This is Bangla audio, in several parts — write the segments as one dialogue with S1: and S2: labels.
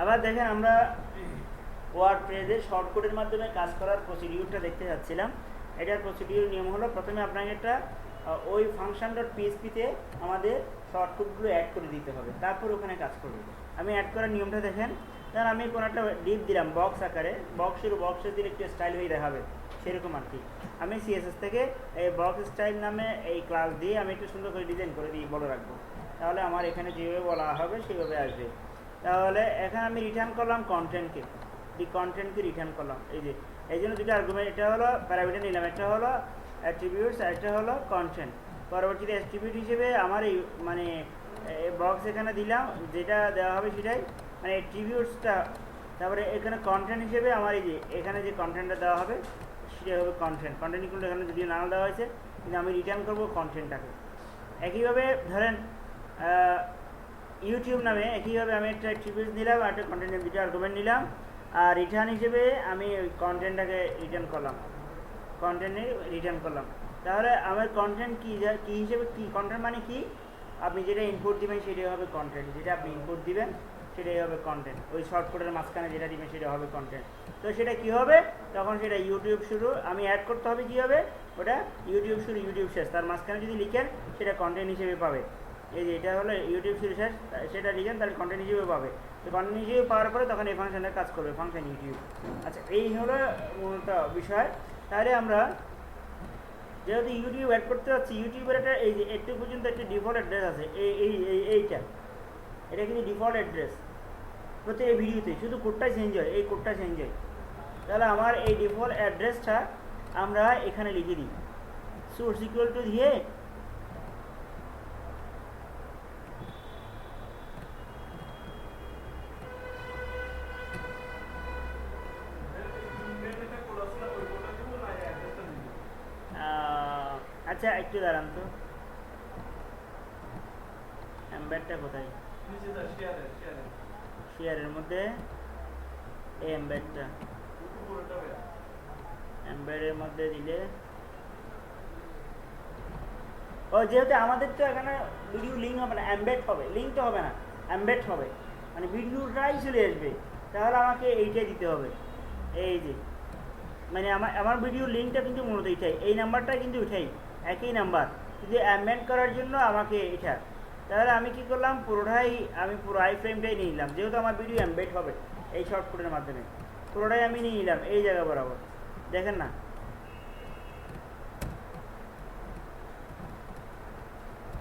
S1: আবার দেখেন আমরা ওয়ার্ডপ্রেসে শর্টকাটের মাধ্যমে কাজ করার প্রসিডিউরটা দেখতে যাচ্ছিলাম। এটার প্রসিডিউর নিয়ম হলো, প্রথমে আপনাকে একটা ওই ফাংশন ডট পিএসপিতে আমাদের শর্টকাটগুলো অ্যাড করে দিতে হবে, তারপর ওখানে কাজ করবে। আমি অ্যাড করার নিয়মটা দেখেন। ধর আমি কোনো একটা ডিপ দিলাম বক্স আকারে, বক্সে দিলে একটু স্টাইল হয়ে দেখাবে সেরকম আর কি। আমি সিএসএস থেকে এই বক্স স্টাইল নামে এই ক্লাস দিয়ে আমি একটু সুন্দর করে ডিজাইন করে দিয়ে বলে রাখবো, তাহলে আমার এখানে যেভাবে বলা হবে সেভাবে আসবে। তাহলে এখানে আমি রিটার্ন করলাম কন্টেন্টকে, কন্টেন্টকে রিটার্ন করলাম। এই জন্য দুটো আর্গুমেন্ট, এটা হলো প্যারামিটার নিলাম, একটা হলো অ্যাট্রিবিউটস আর একটা হলো কন্টেন্ট। পরবর্তীতে অ্যাট্রিবিউট হিসেবে আমার এই মানে বক্স এখানে দিলাম, যেটা দেওয়া হবে সেটাই মানে অ্যাট্রিবিউটসটা। তারপরে এখানে কন্টেন্ট হিসেবে আমার এই যে এখানে যে কন্টেন্টটা দেওয়া হবে সেটাই হবে কন্টেন্ট। কন্টেন্ট কিন্তু এখানে যদিও নাম দেওয়া হয়েছে, কিন্তু আমি রিটার্ন করবো কন্টেন্টটাকে। একইভাবে ধরেন ইউটিউব নামে একইভাবে আমি একটা অ্যাট্রিবিউট নিলাম আর একটা কন্টেন্টের দুটো আর্গুমেন্ট নিলাম, আর রিটার্ন হিসেবে আমি ওই কন্টেন্টটাকে রিটার্ন করলাম, তাহলে আমার কন্টেন্ট কী হিসেবে, কী কন্টেন্ট মানে কি, আপনি যেটা ইনপুট দিবেন সেটাই হবে কন্টেন্ট, যেটা আপনি ইনপুট দিবেন সেটাই হবে কন্টেন্ট। ওই শর্টকাটের মাঝখানে যেটা দিবেন সেটা হবে কন্টেন্ট। তো সেটা কি হবে, তখন সেটা ইউটিউব শুরু আমি অ্যাড করতে হবে, কী হবে ওটা ইউটিউব শুরু ইউটিউব শেষ, তার মাঝখানে যদি লিখেন সেটা কন্টেন্ট হিসেবে পাবে। এই যে এটা হলো ইউটিউব শুরু শেষ, সেটা লিখেন তাহলে কন্টেন্ট হিসেবে পাবে। তো কন্টেন্ট হিসেবে পাওয়ার পরে তখন এই ফাংশনটা কাজ করবে, ফাংশন ইউটিউব। আচ্ছা, এই হলো মূলত বিষয়। তাহলে আমরা যেহেতু ইউটিউব অ্যাড করতে যাচ্ছি, ইউটিউবের একটা এই যে একটু পর্যন্ত একটা ডিফল্ট অ্যাড্রেস আছে, এইটা এটা কিন্তু ডিফল্ট অ্যাড্রেস প্রত্যেক এই ভিডিওতে, শুধু কোডটা চেঞ্জ হয়, এই কোডটা চেঞ্জ হয়। তাহলে আমার এই ডিফল্ট অ্যাড্রেসটা আমরা এখানে লিখে দিই, সোর্স ইকুয়াল টু দিয়ে আচ্ছা একটু দাঁড়ান তো, এমবেডটা কোথায়, শেয়ারের মধ্যে এই এমবেডটা, এমবেডের মধ্যে দিলে ও যেহেতু আমাদের তো এখানে ভিডিও লিঙ্ক হবে না, এমবেড হবে, লিঙ্ক তো হবে না, এমবেড হবে, মানে ভিডিওটাই চলে আসবে। তাহলে আমাকে এইটাই দিতে হবে, এই যে মানে আমার ভিডিও লিঙ্কটা কিন্তু মূলত এটাই, এই নাম্বারটা কিন্তু এটাই একই নাম্বার, কিন্তু এমবেড করার জন্য আমাকে এটা। তাহলে আমি কি করলাম, পুরোটাই আমি পুরো আই ফ্রেমটাই নিয়ে নিলাম, যেহেতু আমার ভিডিও এমবেড হবে এই শর্টকাটের মাধ্যমে, পুরোটাই আমি নিয়ে নিলাম এই জায়গা বরাবর, দেখেন না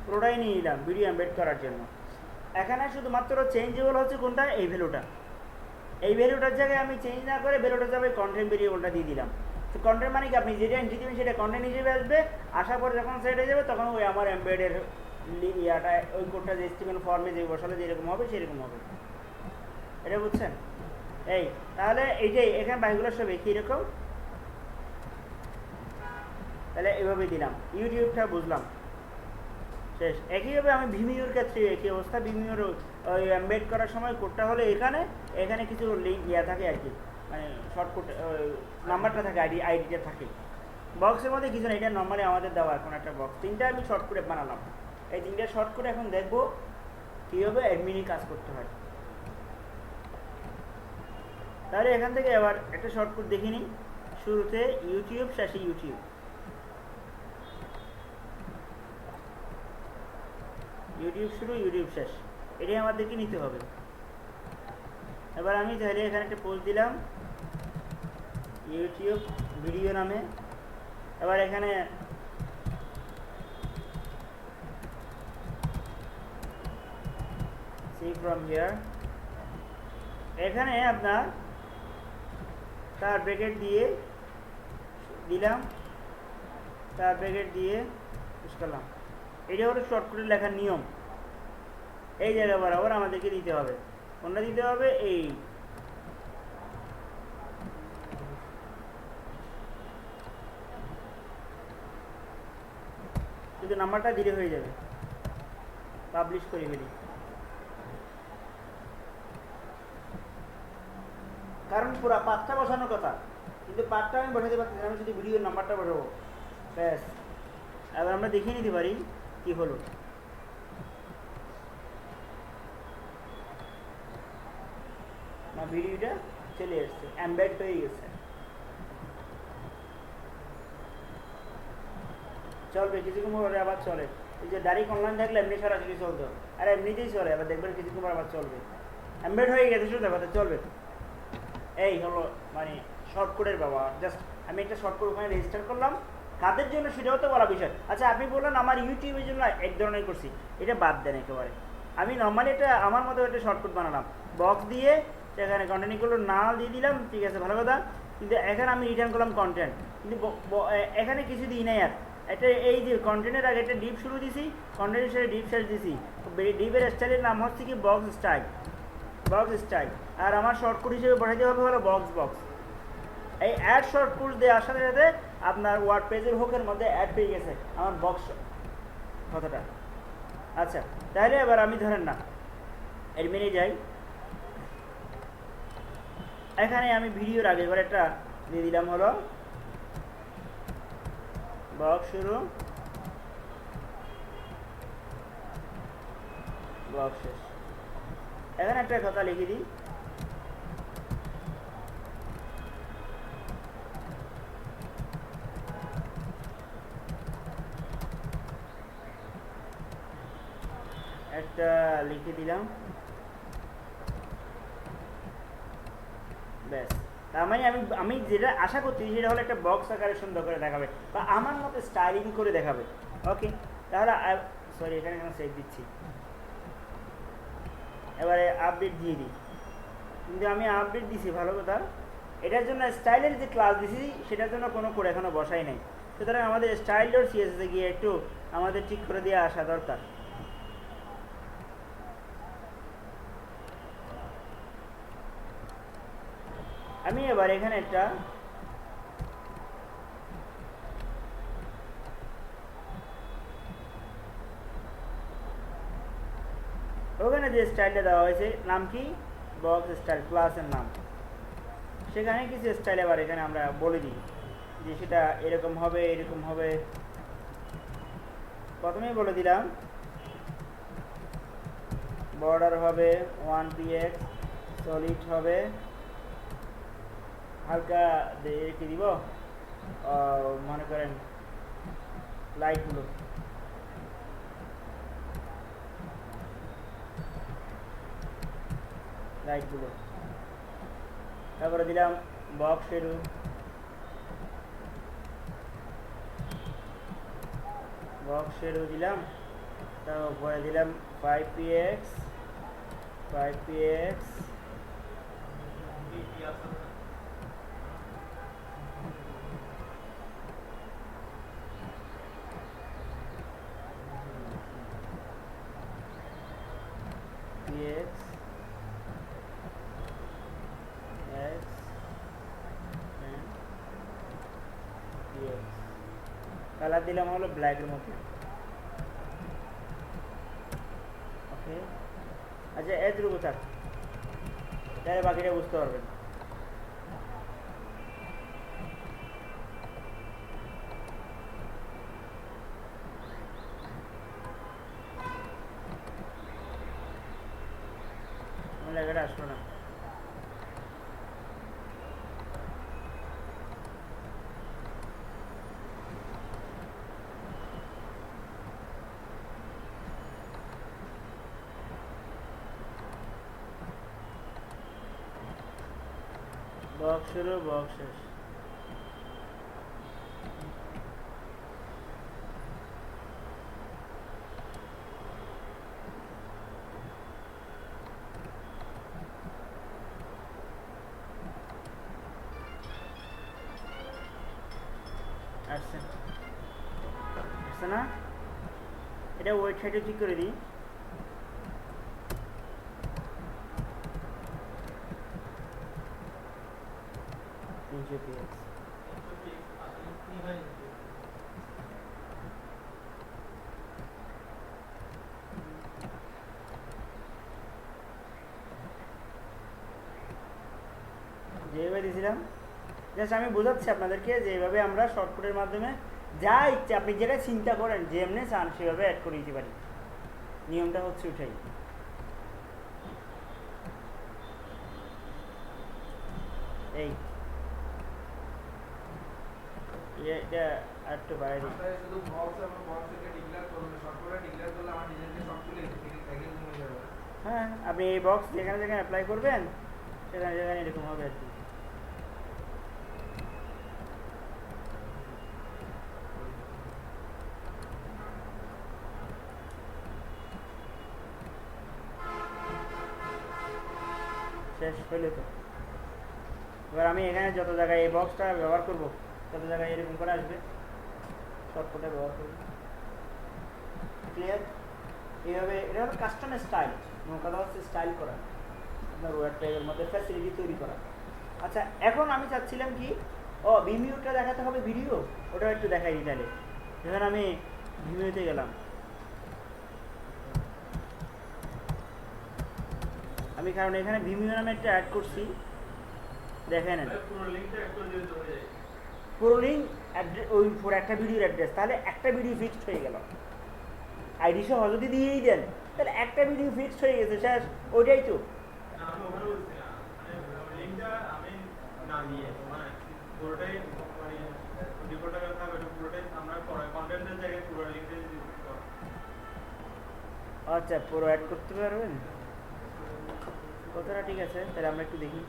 S1: পুরোটাই নিয়ে নিলাম ভিডিও এমবেড করার জন্য। এখানে শুধুমাত্র চেঞ্জেবল হচ্ছে কোনটা, এই ভ্যালুটা, এই ভ্যালুটার জায়গায় আমি চেঞ্জ না করে ভ্যালুটা যাবে কন্টেন্ট ভেরিয়েবলটা দিয়ে দিলাম। তো কন্টেন্ট মানে কি, আপনি যেটা এন্ট্রি দেবেন সেটা কন্টেন্ট হিসেবে আসবে, আসার পরে যখন সেট হয়ে যাবে তখন ওই আমার এমবেডের ইয়াটা ওই কোডটা যে স্টিমেন ফর্মে যে বসালে যেরকম হবে সেরকম হবে, এটা বুঝছেন? এই তাহলে এইটাই এখানে বাইকগুলো সব একই রকম, তাহলে এভাবেই দিলাম, ইউটিউবটা বুঝলাম শেষ। একইভাবে আমি ভিমিওর ক্ষেত্রে একই অবস্থা, ভিমিওর ওই এমবেড করার সময় কোডটা হলো এখানে কিছু লিঙ্ক ইয়া থাকে আর কি, মানে শর্টকট নাম্বারটা থাকে, আইডিটা থাকে বক্সের মধ্যে কিছু না, এটা নর্মালি আমাদের দেওয়া এখন একটা বক্স, তিনটা আমি শর্টকটে বানালাম। এই তিনটা শর্টকটে এখন দেখবো কীভাবে অ্যাডমিনে কাজ করতে হয়। তাহলে এখান থেকে আবার একটা শর্টকট দেখে নিই, শুরুতে ইউটিউব, শেষে ইউটিউব, ইউটিউব শুরু ইউটিউব শেষ, এটাই আমাদেরকে নিতে হবে। এবার আমি চাইলে এখানে একটা পোস্ট দিলাম ইউটিউব ভিডিও নামে, এবার এখানে সি ফ্রম হিয়ার, এখানে আপনার তার ব্র্যাকেট দিয়ে দিলাম, তার ব্র্যাকেট দিয়ে পুশ করলাম। এটা হলো শর্টকাটে লেখার নিয়ম, এই জায়গা বরাবর আমাদেরকে দিতে হবে, কোনটা দিতে হবে, এই শুধু নাম্বারটা দিলে হয়ে যাবে। পাবলিশ করে ফেলি, কারণ পুরো পাঁচটা বসানোর কথা, কিন্তু পাঁচটা আমি বসাতে পারছি না, আমি শুধু ভিডিওর নাম্বারটা বসাবো ব্যাস। এবার আমরা দেখিয়ে নিতে পারি কি হলো। ভিডিওটা চলে এসছে, এমবেড হয়ে গেছে। চলবে কিছুক্ষণ পরে আবার চলে। এই যে ডাইরেক্ট অনলাইন থাকলে এমনি সরাসরি চলতো, আর এমনিতেই চলে, আবার দেখবেন কিছুক্ষণ পর আবার চলবে। এমবেড হয়ে গেছে, শুধু কথা চলবে। এই হলো মানে শর্টকোডের ব্যবহার। জাস্ট আমি একটা শর্টকোড ওখানে রেজিস্টার করলাম, কাদের জন্য সেটাও তো বলা বিষয়। আচ্ছা আপনি বললেন আমার ইউটিউবের জন্য এক ধরনের করছি, এটা বাদ দেন একেবারে। আমি নর্মালি এটা আমার মতো একটা শর্টকট বানালাম, বক্স দিয়ে সেখানে কন্টেন্টগুলো নাল দিয়ে দিলাম, ঠিক আছে ভালো কথা। কিন্তু এখানে আমি রিটার্ন করলাম কন্টেন্ট, কিন্তু এখানে কিছু দিই নাই। আর একটা এই যে কন্টেন্টের আগে একটা ডিপ শুরু দিছি, কন্টেন্টের সাথে ডিপ শেষ দিছি। ডিপের স্টাইলের নাম হচ্ছে কি বক্স স্টাইল, বক্স স্টাইল। আর আমার শর্টকট হিসেবে পাঠাতে হবে হলো বক্স বক্স। এই অ্যাড শর্টকট দেওয়ার সাথে সাথে আপনার ওয়ার্ড পেজের হুকের মধ্যে অ্যাড পেয়ে গেছে আমার বক্স কথাটা। আচ্ছা তাহলে এবার আমি ধরেন না এডমিনে যাই, এখানে আমি ভিডিওর আগে এবার একটা দিয়ে দিলাম হলো বক্স শুরু বক্স শেষ। এখানে একটা কথা লিখে দিই, একটা লিখে দিলাম, ব্যাস। তার মানে আমি যেটা আশা করছি সেটা হলো একটা বক্স আকারে সুন্দর করে দেখাবে, বা আমার মতো স্টাইলিং করে দেখাবে। ওকে তাহলে সরি এখানে সেভ দিচ্ছি, এবারে আপডেট দিয়ে দিই। কিন্তু আমি আপডেট দিছি ভালো কথা, এটার জন্য স্টাইলের যে ক্লাস দিছি সেটার জন্য কোনো কোড এখনো বসাই নাই। সুতরাং আমাদের স্টাইল ডট সিএসএসে গিয়ে একটু আমাদের ঠিক করে দিয়ে আসা দরকার। আমি এবার এখানে একটা ওখানে যে স্টাইলটা দেওয়া হয়েছে নাম কি বক্স স্টাইল ক্লাসের নাম, সেখানে কিছু স্টাইল এবার এখানে আমরা বলে দিই যে সেটা এরকম হবে এরকম হবে। প্রথমেই বলে দিলাম বর্ডার হবে 1px, সলিড হবে হালকা রেখে দিব, মনে করেন লাইটগুলো লাইটগুলো। তারপরে দিলাম বক্স শুরু, বক্স শুরু দিলাম, তারপরে দিলাম 5px 5px কালার দিলাম হলো ব্ল্যাকের মতো। ওকে আচ্ছা এতটুকু থাক, তাহলে বাকিটা বুঝতে পারবেন। আমার লেখাটা আসলো না। বক্স শুরু বক্স শেষ। আসছে আসছে না, এটা ওয়েবসাইটে ঠিক করে দিই। যেভাবে দিয়েছিলাম জাস্ট আমি বোঝাচ্ছি আপনাদেরকে যে এইভাবে আমরা শর্টকাটের মাধ্যমে যা ইচ্ছে আপনি যেটা চিন্তা করেন যেমনি চান সেভাবে অ্যাড করে দিতে পারি। নিয়মটা হচ্ছে ওটাই। এই এটা আরেকটু বাইরে দিই।
S2: শুধু বক্স এবং বক্সকে ডিক্লেয়ার করবে, শর্টকাটে ডিক্লেয়ার করলে আমার ডিজাইনটা সব চলে একই রকম হয়ে যাবে।
S1: হ্যাঁ, আপনি এই বক্স যেখানে যেখানে অ্যাপ্লাই করবেন সেখানে যেখানে এরকম হবে আর কি। শেষ হইলে তো এবার আমি এখানে যত জায়গায় এই বক্সটা ব্যবহার করব তত জায়গায় এরকম করে আসবে, শর্টকাটে ব্যবহার করব। ক্লিয়ার? এইভাবে এটা হলো কাস্টম স্টাইল, কথা হচ্ছে স্টাইল করা, আপনার ওয়েব পেজের মধ্যে ফ্যাসিলিটি তৈরি করা। আচ্ছা, এখন আমি চাচ্ছিলাম কি, ভিমিউটা দেখাতে হবে ভিডিও, ওটা একটু দেখাই দিই তাহলে। যখন আমি ভিমিউতে গেলাম, আমি কারণ এখানে ভিমিউ নামে একটা অ্যাড করছি, দেখেন পুরো লিঙ্ক ওই একটা ভিডিওর অ্যাড্রেস, তাহলে একটা ভিডিও ফিক্সড হয়ে গেল। আইডি সহ যদি দিয়েই দেন তাহলে একটা ভিডিও ফিক্সড হয়ে গেছে, শেষ, ওইটাই তো। আচ্ছা, পুরো অ্যাড করতে পারবেন, কথাটা ঠিক আছে, তাহলে আমরা একটু দেখি।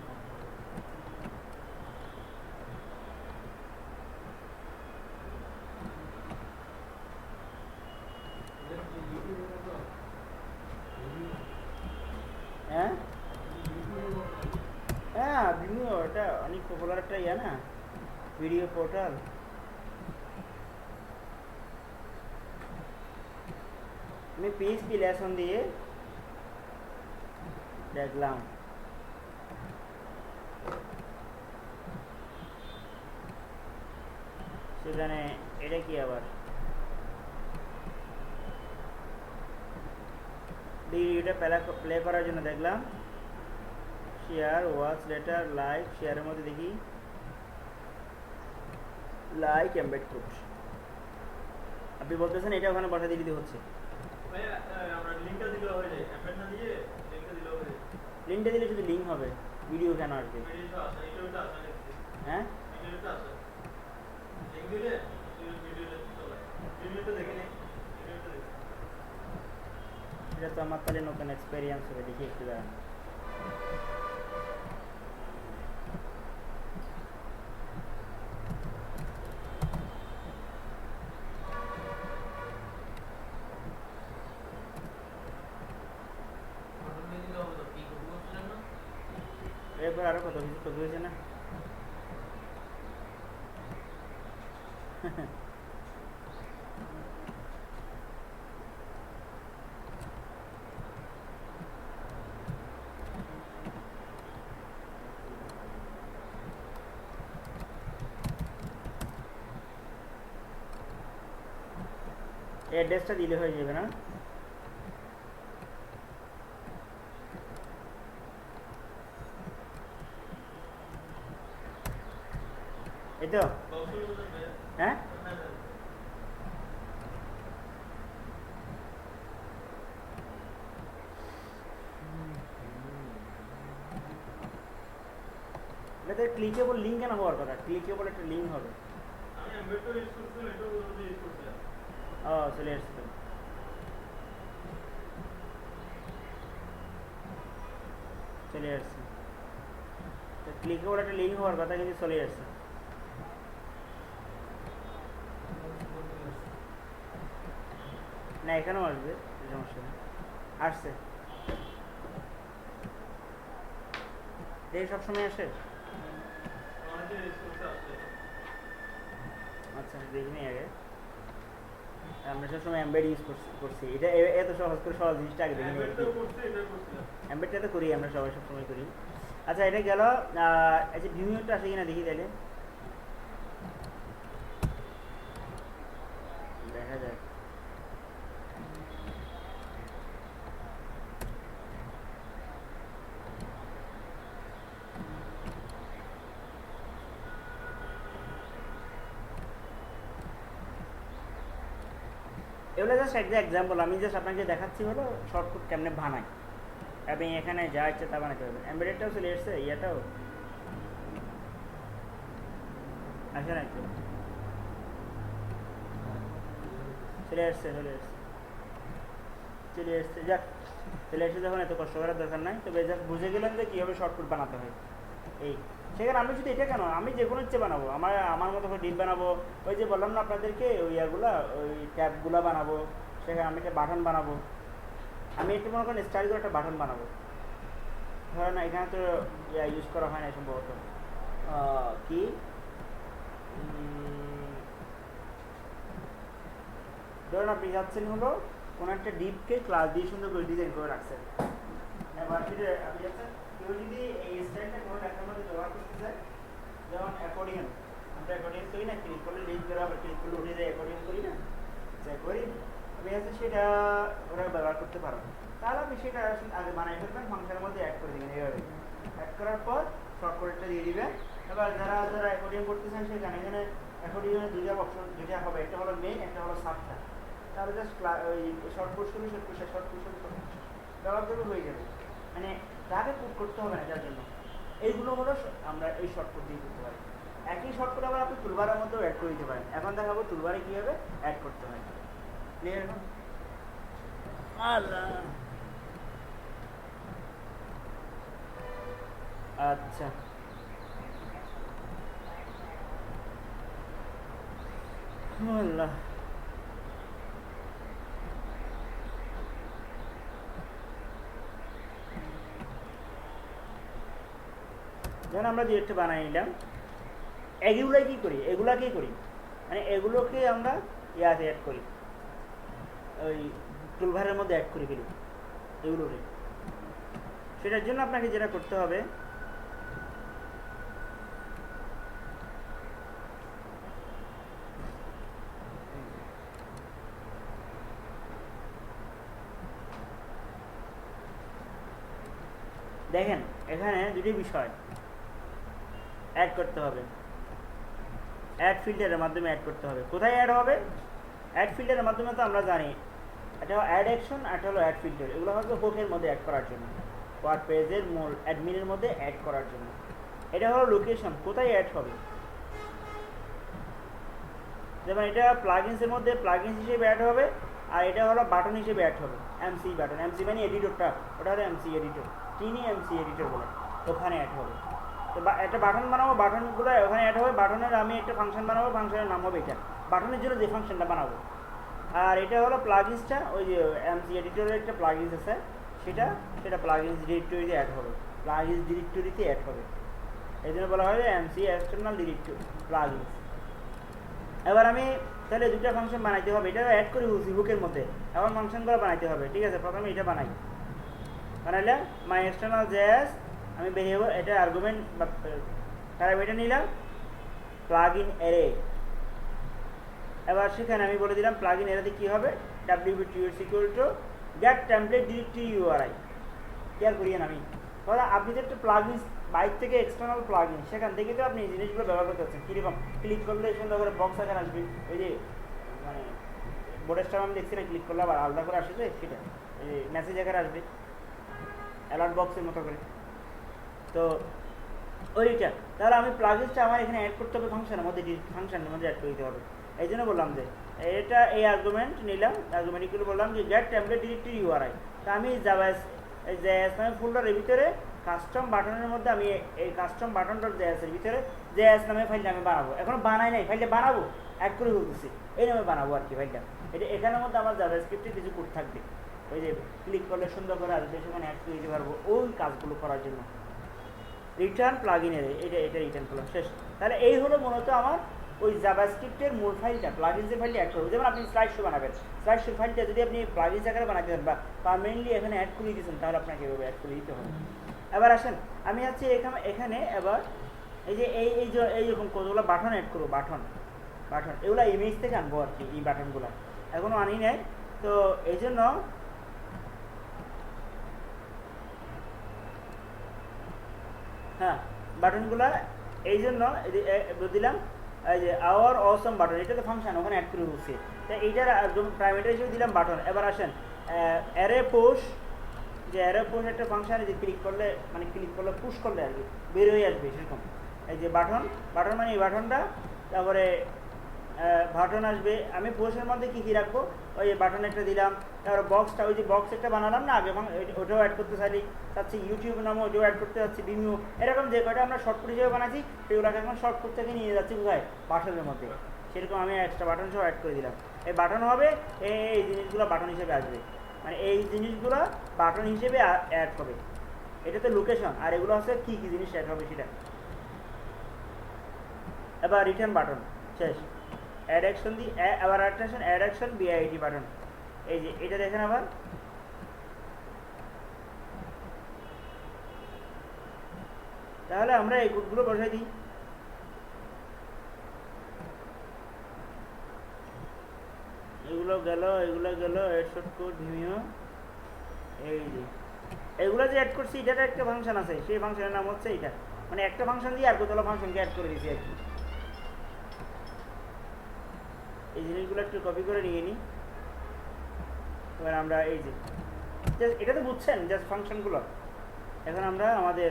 S1: হ্যাঁ হ্যাঁ, ভিমিও এটা অনেক পপুলার একটা ইয়া না, ভিডিও পোর্টাল। আমি পিএইচপি লেসন দিয়ে দেখলাম, সেখানে এটা কি আবার ভিডিওটা প্লে করার জন্য দেখলাম শেয়ার, ওয়াচ লেটার, লাইক, শেয়ারের মধ্যে দেখি লাইক এমবেড কোড। আপনি বলতেছেন এটা ওখানে বসা দিয়ে দিতে হচ্ছে, লিঙ্কটা দিলে শুধু লিঙ্ক হবে, ভিডিও কেন আসবে? হ্যাঁ, এটা তো আমার তাহলে নতুন এক্সপেরিয়েন্স হবে, দেখি একটু দাঁড়ান। এরপর আরো কত কিছু কপি হয়েছে না? অ্যাড্রেসটা দিলে হয়ে যাবে না? এই তো, হ্যাঁ, এটা ক্লিকেবল লিঙ্ক কেন হওয়ার কথা? ক্লিকেবল একটা লিঙ্ক হবে। চলে আসছে, চলে আসছে, ক্লিকেবল একটা লিঙ্ক হওয়ার কথা, কিন্তু চলে আসছে। না, এখানেও আসবে, সমস্যা নেই, আসছে। এই সবসময় আসে? আচ্ছা, দেখিনি আগে, আমরা সবসময় এমবেড ইউজ করছি, এটা এত সহজ করে সহজ জিনিসটা আগে দেখিনি। এমবেডটা তো করি আমরা সবাই, সবসময় করি। আচ্ছা, এটা গেল। আচ্ছা, ভিমিউটা আসে কিনা দেখি তাহলে, দেখা যাক। এগুলো জাস্ট একটা এক্সাম্পল, আমি জাস্ট আপনাকে দেখাচ্ছি হলো শর্টকাট কেমনে বানাই। আপনি এখানে যা ইচ্ছে তা বানাতে পারবেন। এমবেডেডটাও চলে এসছে, ইয়াটাও আসেন একটু, চলে আসছে যাক, চলে এসে যখন এত কষ্ট করার দরকার নাই, তবে যাক বুঝে গেলাম যে কীভাবে শর্টকাট বানাতে হয়। এই সেখানে আমি শুধু এটা কেন, আমি যে কোনো ইচ্ছে বানাবো, আমার মতো করে ডিপ বানাবো, ওই যে বললাম না আপনাদেরকে ওই ইয়াগুলা ওই ট্যাবগুলা বানাবো, সেখানে আমি একটা বাটন বানাবো, আমি একটু মনে করেন স্টাইল করে একটা বাটন বানাবো। ধরেন এখানে তো ইয়া ইউজ করা হয় না সম্ভবত, কি ধরেন আপনি যাচ্ছেন হলো কোনো একটা ডিপকে ক্লাস দিয়ে সুন্দর করে ডিজাইন করে রাখছেন, এবার সেটা আপনি যাচ্ছেন কেউ যদি এই স্টাইলটা কোনো লেখার মধ্যে ব্যবহার করতে চায়, যেমন অ্যাকর্ডিয়ন, আমরা অ্যাকর্ডিয়ন করি না, ক্লিক করলে লিঙ্ক করে আবার ক্লিক করলে উঠে যায়, অ্যাকর্ডিয়ন করি না, চেক করি, আপনি হচ্ছে সেটা ওরা ব্যবহার করতে পারো। তাহলে আপনি সেটা আগে বানাই ফেলবেন, ফাংশনের মধ্যে অ্যাড করে দেবেন, এইভাবে অ্যাড করার পর শর্টকাটটা দিয়ে দিবেন। এবার যারা অ্যাকর্ডিয়ন করতে চান সেখানে এখানে অ্যাকর্ডিয়নের দুইটা অপশন, দুইটা হবে, একটা হলো মেইন, একটা হলো সাবটা। তাহলে জাস্ট ওই শর্টকাট শুরু ব্যবহার করলে হয়ে যাবে, মানে তাকে পুট করতে হবে না। যার জন্য এইগুলো হলো আমরা এই শর্টকাট দিয়ে করতে পারি। একই শর্টকাট আবার আপনি টুলবারের মধ্যেও অ্যাড করে দিতে পারেন। এখন দেখাবো টুলবারে কীভাবে অ্যাড করতে হয়। ক্লিয়ার এখন? আচ্ছা, আল্লাহ, যেমন আমরা ডিরেক্ট বানাই নিলাম, এগুলাই কী করি, এগুলাকেই করি, মানে এগুলোকে আমরা ইয়াতে অ্যাড করি, ওই টুলবারের মধ্যে অ্যাড করে ফেলি এগুলোকে। সেটার জন্য আপনাকে যেটা করতে হবে, দেখেন এখানে দুটি বিষয় অ্যাড করতে হবে, অ্যাড ফিল্টারের মাধ্যমে অ্যাড করতে হবে। কোথায় অ্যাড হবে? অ্যাড ফিল্টারের মাধ্যমে তো আমরা জানি, এটা হলো অ্যাড অ্যাকশন, এটা হলো অ্যাড ফিল্টার। এগুলো হবে হোকের মধ্যে অ্যাড করার জন্য, ওয়ার্ড পেজের মূল অ্যাডমিনের মধ্যে অ্যাড করার জন্য। এটা হলো লোকেশন, কোথায় অ্যাড হবে। যেমন এটা প্লাগইনসের মধ্যে প্লাগইনস হিসেবে অ্যাড হবে, আর এটা হলো বাটন হিসেবে অ্যাড হবে, এমসি বাটন। এমসি মানে এডিটরটা, ওটা হলো এমসি এডিটর, চিনি এমসি এডিটর বলে, ওখানে অ্যাড হবে। তো একটা বাটন বানাবো, বাটনগুলো ওখানে অ্যাড হবে। বাটনের আমি একটা ফাংশন বানাবো, ফাংশনের নাম হবে এটা, বাটনের জন্য যে ফাংশনটা বানাবো। আর এটা হলো প্লাগইনসটা, ওই যে এমসি এডিটরের একটা প্লাগইনস আছে, সেটা প্লাগইনস ডিরেক্টরিতে অ্যাড হবে, প্লাগইনস ডিরেক্টরিতে অ্যাড হবে। এই জন্য বলা হয় এমসি এক্সটার্নাল ডিরেক্টরি প্লাগইনস। এবার আমি তাহলে দুটা ফাংশন বানাইতে হবে, এটা অ্যাড করে বলছি হুকের মধ্যে, এখন ফাংশনগুলো বানাইতে হবে। ঠিক আছে, প্রথমে এটা বানাইলে মাই এক্সটার্নাল জেএস, আমি ভেরিয়েবল এটা আর্গুমেন্ট বা প্যারামিটার নিলাম প্লাগইন অ্যারে। এবার সেখানে আমি বলে দিলাম প্লাগইন অ্যারেতে কী হবে, wt get template directory URI। Care করিয়েন আমি ধরো আপনি যে একটা প্লাগইন বাইক থেকে এক্সটার্নাল প্লাগইন, সেখান থেকে তো আপনি এই জিনিসগুলো ব্যবহার করতে পারছেন। কীরকম ক্লিক করলে সুন্দর করে বক্স আকার আসবে, ওই যে মানে বোর্ডের স্টার আমি দেখছি না, ক্লিক করলে আবার আলাদা করে আসে যে সেটা এই যে মেসেজ আকারে আসবে অ্যালার্ট বক্সের মতো করে। তো ওইটা তাহলে আমি প্লাগইনসটা আমার এখানে অ্যাড করতে হবে ফাংশনের মধ্যে অ্যাড করে দিতে হবে। এই জন্য বললাম যে এটা এই আর্গুমেন্ট নিলাম, আর্গুমেন্টগুলো বললাম যে গেট টেমপ্লেট ডিরেক্টরি ইউআরআই। তা আমি জেএস নামে ফোল্ডারের ভিতরে কাস্টম বাটনের মধ্যে আমি এই কাস্টম বাটন ডট জেএসের ভিতরে জেএস নামে ফাইলটা আমি বানাবো। এখনো বানাই নাই, ফাইলটা বানাবো, অ্যাড করে বলতেছি, এই নামে বানাবো আর কি ফাইলটা। এটা এখানের মধ্যে আমার জাভাস্ক্রিপ্টে কিছু কোড থাকবে, ওই যে ক্লিক করলে সুন্দর করে আসবে, সেখানে অ্যাড করে দিতে পারবো ওই কাজগুলো করার জন্য। রিটার্ন প্লাগইনের এটা রিটার্ন করলাম, শেষ। তাহলে এই হলো মূলত আমার ওই জাভাস্ক্রিপ্টের মূল ফাইলটা, প্লাগইনসের ফাইলটা অ্যাড করবো। যেমন আপনি স্লাইড শো বানাবেন, স্লাইড শো ফাইলটা যদি আপনি প্লাগইনস আকারে বানাতে দেন বা পারমানেন্টলি এখানে অ্যাড করে দিয়েছেন, তাহলে আপনাকে এভাবে অ্যাড করে দিতে হবে। এবার আসেন আমি হচ্ছে এখানে এবার এই যে এইরকম কতগুলো বাটন অ্যাড করবো, বাটন এগুলো ইমেজ থেকে আনবো আর কি। এই বাটনগুলো এখনও আনি নাই, তো এই জন্য হ্যাঁ বাটনগুলো এই জন্য দিলাম এই যে আওয়ার অসম বাটন, এটা তো ফাংশন ওখানে অ্যাড করে বলছি, তাই এইটার একদম প্রাইমেটারি হিসেবে দিলাম বাটন। এবার আসেন অ্যারে পোশ, যে অ্যারে পোশ একটা ফাংশন, যে ক্লিক করলে পুশ করলে আর কি বের হয়ে আসবে সেরকম। এই যে বাটন মানে এই বাটনটা তারপরে বাটন আসবে। আমি পোস্টের মধ্যে কী কী রাখবো, ওই বাটন একটা দিলাম, তারপরে বক্সটা, ওই যে বক্স একটা বানালাম না আগে, ওটাও অ্যাড করতে চাচ্ছি, ইউটিউব নামে ওটাও অ্যাড করতে চাচ্ছি, ভিমিও, এরকম যে কয়টা আমরা শর্টকাট হিসেবে বানাচ্ছি সেগুলোকে এখন শর্টকাট থেকে নিয়ে যাচ্ছি কোথায়, বাটনের মধ্যে। সেরকম আমি এক্সট্রা বাটন সব অ্যাড করে দিলাম। এই বাটন হবে, এই জিনিসগুলো বাটন হিসেবে আসবে, মানে এই জিনিসগুলো বাটন হিসেবে অ্যাড হবে। এটা তো লোকেশন, আর এগুলো হচ্ছে কী কী জিনিস অ্যাড হবে সেটা। এবার রিটার্ন বাটন শেষ, অ্যাড অ্যাকশন দিই, আবার attraction add action BIT button. এই যে এটা দেখেন আবার, তাহলে আমরা এই কোডগুলো বসাই দিই। এগুলো গেল, এগুলো গেল, হেডশট কোড ভিমিও। এই যে এগুলো যে অ্যাড করছি এটার একটা ফাংশন আছে, সেই ফাংশনের নাম হচ্ছে এটা, মানে একটা ফাংশন দিয়ে আর কতগুলো ফাংশনকে অ্যাড করে দিয়েছি আর কি। এই জিনিসগুলো একটু কপি করে নিয়ে নিই। এবার আমরা এই যে এটা তো বুঝছেন জাস্ট ফাংশনগুলো, এখন আমরা আমাদের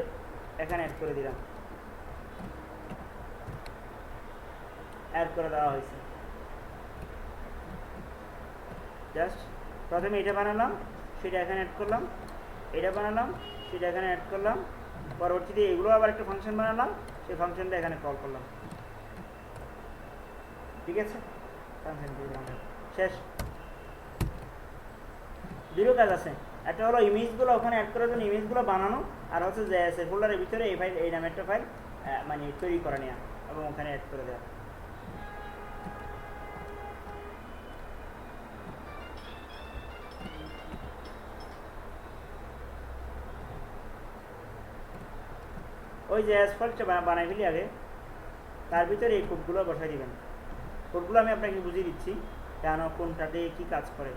S1: এখানে অ্যাড করে দিলাম, অ্যাড করে দেওয়া হয়েছে। জাস্ট প্রথমে এটা বানালাম, সেটা এখানে অ্যাড করলাম, এটা বানালাম, সেটা এখানে অ্যাড করলাম, পরবর্তীতে এগুলো আবার একটা ফাংশন বানালাম, সেই ফাংশনটা এখানে কল করলাম। ঠিক আছে, ফাংশন শেষ। দুটো কাজ আছে, একটা হলো ইমেজগুলো ওখানে অ্যাড করার জন্য ইমেজগুলো বানানো, আর হচ্ছে যে ফোল্ডারের ভিতরে এই ফাইল, এই নামে একটা ফাইল মানে তৈরি করে নেওয়া এবং ওখানে অ্যাড করে দেওয়া। ওই যে অ্যাসফল্টটা বানাই ফেলি আগে, তার ভিতরে এই কোডগুলো বসাই দিবেন। কোডগুলো আমি আপনাকে বুঝিয়ে দিচ্ছি কেন কোনটাতে কী কাজ করে।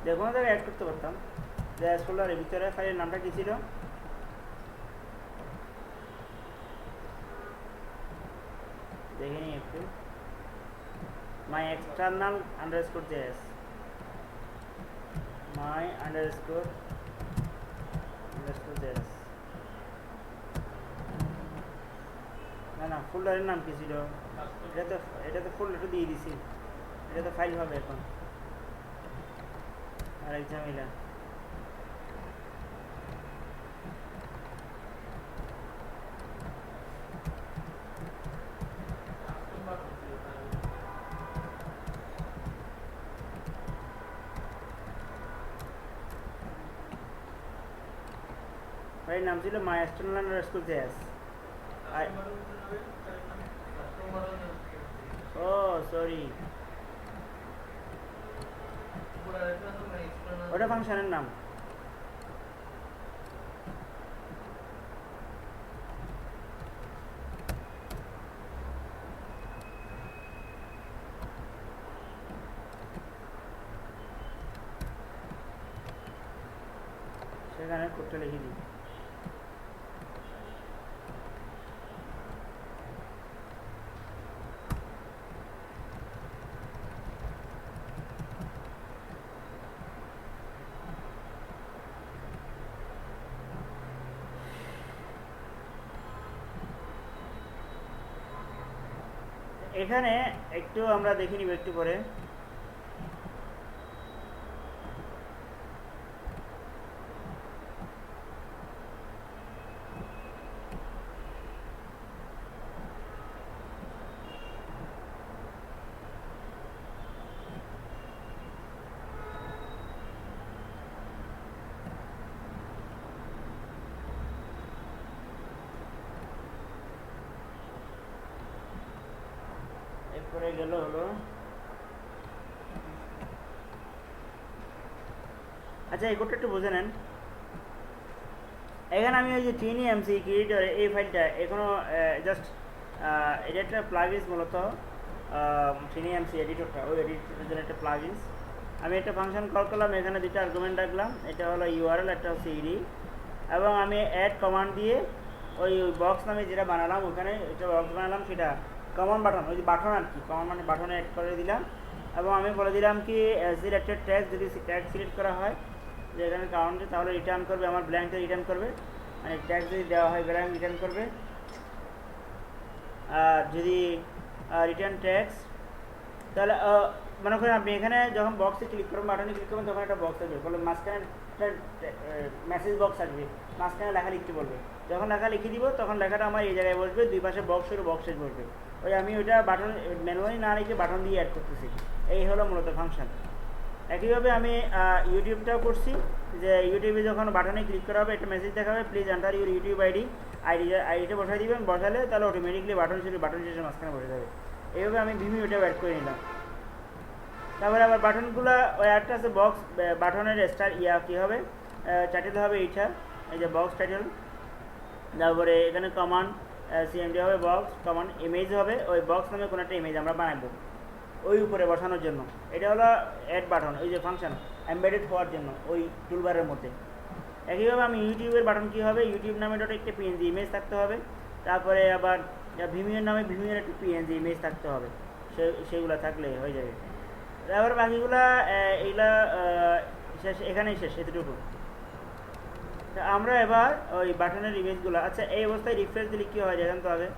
S1: যে কোনো জায়গায় অ্যাড করতে পারতাম। যে ফোল্ডারের ভিতরে ফাইলের নামটা কী ছিল, দেখে নিই একটু, মাই এক্সটার্নাল আন্ডারস্কোর জেএস, মাই আন্ডারস্কোর জেএস। না না, ফোল্ডারের নাম কী ছিল, এটা তো ফোল্ডারটা দিয়ে দিছি, এটা তো ফাইল হবে এখন, আরেক ঝামেলা। ফাইল নাম ছিল মাই এক্সটার্নাল আন্ডারস্কোর জেএস। ও সরি, ওটা ফাংশনের নাম। সেখানে কোডটা লিখে দিই। এখানে একটু আমরা দেখে নিব একটু পরে। এরপরে গেল হলো, আচ্ছা এই কোডটা একটু বুঝে নেন। এখানে আমি ওই যে টিনি এমসি ক্রিয়েটর এই ফাইলটা এখনো জাস্ট এটা একটা প্লাগইনস মূলত টিনি এমসি এডিটরটা ওই এডিটরের জন্য একটা প্লাগইনস। আমি একটা ফাংশন কল করলাম, এখানে দুটো আর্গুমেন্ট রাখলাম, এটা হলো ইউআরএল, একটা হচ্ছে ইডি, এবং আমি অ্যাড কমান্ড দিয়ে ওই বক্স নামে যেটা বানালাম ওখানে একটা বক্স বানালাম, সেটা কমন বাটন, ওই যে বাটন আর কি, কমন মানে বাটনে অ্যাড করে দিলাম। এবং আমি বলে দিলাম কি সিলেক্টেড ট্যাগ, যদি ট্যাগ সিলেক্ট করা হয় যে এখানে কাউন্টে, তাহলে রিটার্ন করবে আমার ব্ল্যাঙ্কটা রিটার্ন করবে, মানে ট্যাগ যদি দেওয়া হয় ব্ল্যাঙ্ক রিটার্ন করবে। আর যদি রিটার্ন ট্যাক্স, তাহলে মনে করেন আপনি এখানে যখন বক্সে ক্লিক করবেন, বাটনে ক্লিক করবেন, তখন একটা বক্স আসবে, বলে মাঝখানে একটা মেসেজ বক্স আসবে, মাঝখানে লেখা লিখতে বলবে। যখন লেখা লিখে দিব তখন লেখাটা আমার এই জায়গায় বসবে, দুই পাশে বক্স হলে বক্সে বসবে। ওই আমি ওইটা বাটন ম্যানুয়ালি না লিখে বাটন দিয়ে অ্যাড করতেছি। এই হলো মূলত ফাংশন। একইভাবে আমি ইউটিউবটাও করছি, যে ইউটিউবে যখন বাটনে ক্লিক করা হবে একটা মেসেজ দেখাবে, প্লিজ এন্টার ইউর ইউটিউব আইডিটা বসাই দিবেন, বসালে তাহলে অটোমেটিকলি বাটন শেষে মাঝখানে বসে যাবে। এইভাবে আমি ভিমিওটাও অ্যাড করে নিলাম। তারপরে আবার বাটনগুলো ওই একটা আছে বক্স, বাটনের স্টার কী হবে, টাইটেল হবে এইটা, এই যে বক্স টাইটেল। তারপরে এখানে কমান্ড সিএমডি হবে, বক্স কমান্ড ইমেজ হবে, ওই বক্স নামে কোনো একটা ইমেজ আমরা বানাবো ওই উপরে বসানোর জন্য। এটা হলো অ্যাড বাটন, ওই যে ফাংশন এমবেডেড হওয়ার জন্য ওই টুলবারের মধ্যে। একইভাবে আমি ইউটিউবের বাটন কী হবে, ইউটিউব নামে একটা পিএনজি ইমেজ থাকতে হবে। তারপরে আবার ভিমিওর নামে ভিমিওর একটা পিএনজি ইমেজ থাকতে হবে, সেগুলো থাকলে হয়ে যাবে। তারপর বাকিগুলা এইগুলা শেষ, এখানেই শেষ, এতটুকু। তা আমরা এবার ওই বাটনের ইমেজগুলো, আচ্ছা এই অবস্থায় রিফ্রেশ দিলে কী হয় দেখেন তো আগে।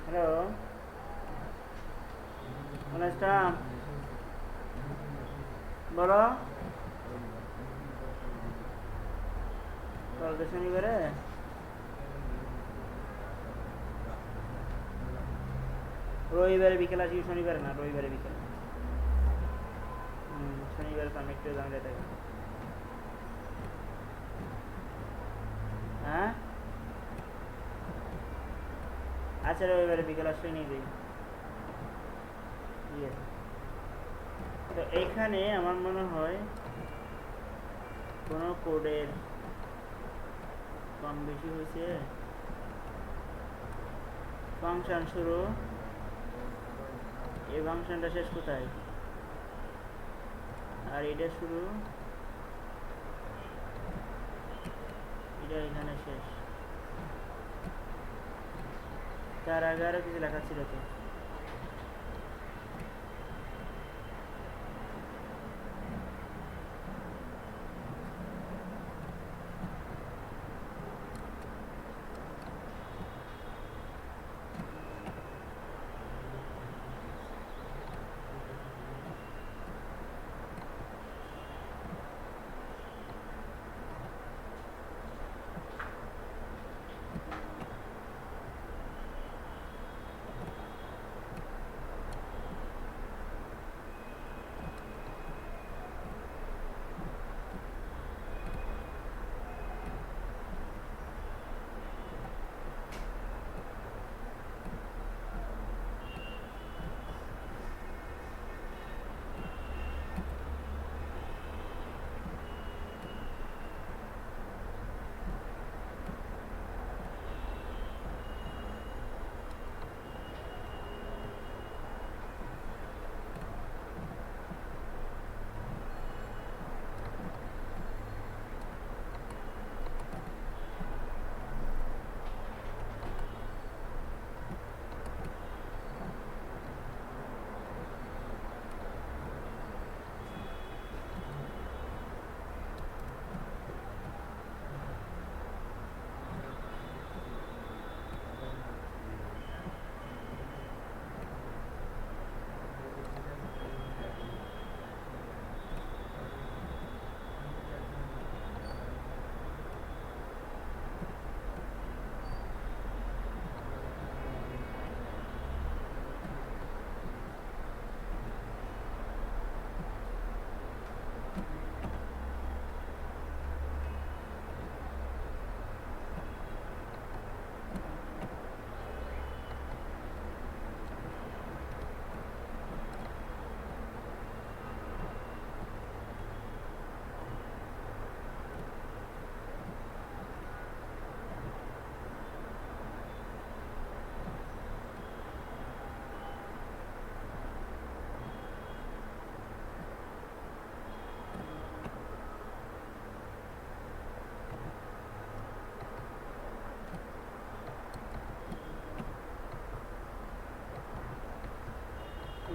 S1: হ্যালো অনুষ্ঠান বলো, কালকে শনিবারে রবিবারে বিকেল আসি, শনিবারে না রবিবারে বিকেল। শনিবারে তো আমি একটু জানলে থাকি। হ্যাঁ আচ্ছা, রবিবারে বিকেল আসলে নিয়ে যাই। ঠিক আছে, তো এইখানে আমার মনে হয় কোনো কোডের কম বেশি হয়েছে। ফাংশন শুরু, এই ফাংশনটা শেষ কোথায়, আর এটা শুরু, এটা এখানে শেষ। তার আগে আরো কিছু লেখা ছিল তো।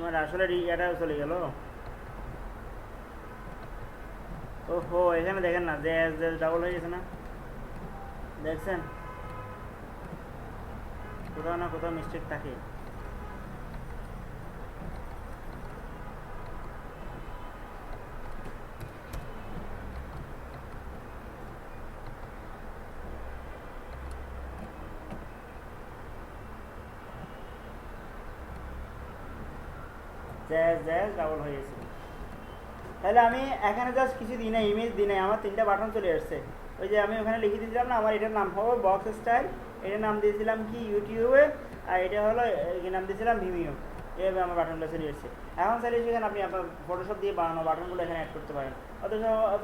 S1: তোমার আসলে এটা চলে গেল। ওহো, এখানে দেখেন না যে ডাবল হয়ে গেছে না, দেখছেন কোথাও না কোথাও মিস্টেক থাকে। ডাবল হয়ে গেছে। তাহলে আমি এখানে জাস্ট কিছু দিই না, ইমেজ দিই নাই, আমার 3টা বাটন চলে আসছে। ওই যে আমি ওখানে লিখে দিয়েছিলাম না, আমার এটার নাম হবে বক্স স্টাইল, এটার নাম দিয়েছিলাম কি ইউটিউবে, আর এটা হলো এর নাম দিয়েছিলাম ভিমিও। এইভাবে আমার বাটনগুলো চলে এসেছে। এখন চাইলে সেখানে আপনি আপনার ফটোশপ দিয়ে বানানো বাটনগুলো এখানে অ্যাড করতে পারেন। অথচ